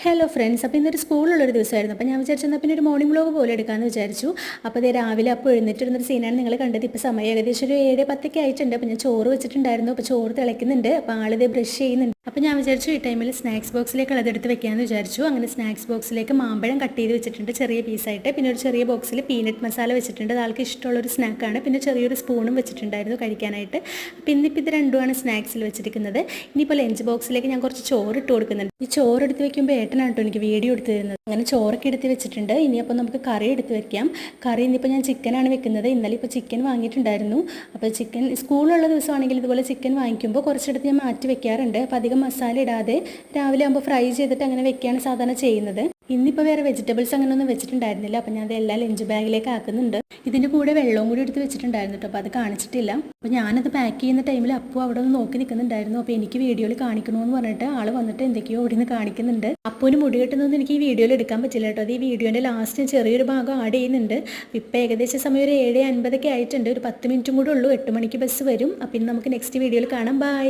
Hello friends, അപ്പോൾ ഇന്നൊരു സ്കൂളിലുള്ളൊരു ദിവസമായിരുന്നു. അപ്പോൾ ഞാൻ വിചാരിച്ചെന്നാൽ പിന്നെ ഒരു മോർണിംഗ് വ്ലോഗ് പോലെ എടുക്കാമെന്ന് വിചാരിച്ചു. അപ്പോൾ അതേ രാവിലെ അപ്പോൾ എഴുന്നേറ്റിരുന്നൊരു സീനാണ് നിങ്ങൾ കണ്ടത്. ഇപ്പോൾ സമയം ഏകദേശം ഒരു 7:10 ആയിട്ടുണ്ട്. അപ്പോൾ ഞാൻ ചോറ് വെച്ചിട്ടുണ്ടായിരുന്നു. അപ്പോൾ ചോറ് തിളയ്ക്കുന്നുണ്ട്. അപ്പോൾ ആളിതേ ബ്രഷ് ചെയ്യുന്നുണ്ട്. അപ്പോൾ ഞാൻ വിചാരിച്ചു ഈ ടൈമിൽ സ്നാക്സ് ബോക്സിലേക്ക് അതെടുത്ത് വെക്കാമെന്ന് വിചാരിച്ചു. അങ്ങനെ സ്നാക്സ് ബോക്സിലേക്ക് മാമ്പഴം കട്ട് ചെയ്ത് വെച്ചിട്ടുണ്ട് ചെറിയ പീസായിട്ട്. പിന്നെ ഒരു ചെറിയ ബോക്സിൽ പീനട്ട് മസാല വെച്ചിട്ടുണ്ട്. അത് ആൾക്ക് ഇഷ്ടമുള്ളൊരു സ്നാക്കാണ്. പിന്നെ ചെറിയൊരു സ്പൂണും വെച്ചിട്ടുണ്ടായിരുന്നു കഴിക്കാനായിട്ട്. അപ്പോൾ ഇന്നിപ്പോൾ ഇത് രണ്ടുമാണ് സ്നാക്സിൽ വെച്ചിരിക്കുന്നത്. ഇനിയിപ്പോൾ ലഞ്ച് ബോക്സിലേക്ക് ഞാൻ കുറച്ച് ചോറ് ഇട്ട് കൊടുക്കുന്നുണ്ട്. ഈ ചോറ് എടുത്ത് വെക്കുമ്പോൾ ഏട്ടനാണ് കേട്ടോ എനിക്ക് വീഡിയോ എടുത്ത് തരുന്നത്. അങ്ങനെ ചോറൊക്കെ എടുത്ത് വെച്ചിട്ടുണ്ട്. ഇനിയപ്പോൾ നമുക്ക് കറി എടുത്ത് വെക്കാം. കറി ഇന്നിപ്പോൾ ഞാൻ ചിക്കനാണ് വെക്കുന്നത്. ഇന്നലെ ഇപ്പോൾ ചിക്കൻ വാങ്ങിയിട്ടുണ്ടായിരുന്നു. അപ്പോൾ ചിക്കൻ സ്കൂളുള്ള ദിവസമാണെങ്കിൽ ഇതുപോലെ ചിക്കൻ വാങ്ങിക്കുമ്പോൾ കുറച്ചെടുത്ത് ഞാൻ മാറ്റി വെക്കാറുണ്ട്. അപ്പോൾ അധികം മസാല ഇടാതെ രാവിലെ ആകുമ്പോൾ ഫ്രൈ ചെയ്തിട്ട് അങ്ങനെ വെക്കുകയാണ് സാധാരണ ചെയ്യുന്നത്. ഇന്നിപ്പോൾ വേറെ വെജിറ്റബിൾസ് അങ്ങനെയൊന്നും വെച്ചിട്ടുണ്ടായിരുന്നില്ല. അപ്പോൾ ഞാൻ അതെല്ലാം ലഞ്ച് ബാഗിലേക്ക് ആക്കുന്നുണ്ട്. ഇതിൻ്റെ കൂടെ വെള്ളവും കൂടി എടുത്ത് വെച്ചിട്ടുണ്ടായിരുന്നു കേട്ടോ. അപ്പോൾ അത് കാണിച്ചിട്ടില്ല. അപ്പോൾ ഞാനത് പാക്ക് ചെയ്യുന്ന ടൈമിൽ അപ്പോൾ അവിടെ ഒന്ന് നോക്കി നിൽക്കുന്നുണ്ടായിരുന്നു. അപ്പോൾ എനിക്ക് വീഡിയോയിൽ കാണിക്കണമെന്ന് പറഞ്ഞിട്ട് ആൾ വന്നിട്ട് എന്തൊക്കെയോ അവിടെ നിന്ന് കാണിക്കുന്നുണ്ട്. അപ്പോന് മുടി കെട്ടുന്നതൊന്നും എനിക്ക് ഈ വീഡിയോയിൽ എടുക്കാൻ പറ്റില്ല കേട്ടോ. അത് ഈ വീഡിയോൻ്റെ ലാസ്റ്റ് ചെറിയൊരു ഭാഗം ആഡ് ചെയ്യുന്നുണ്ട്. ഇപ്പോൾ ഏകദേശം സമയം ഒരു 7:50 ആയിട്ടുണ്ട്. ഒരു 10 മിനിറ്റും കൂടെ ഉള്ളൂ. 8 മണിക്ക് ബസ് വരും. അപ്പോൾ ഇന്ന് നമുക്ക് നെക്സ്റ്റ് വീഡിയോയിൽ കാണാം. ബൈ.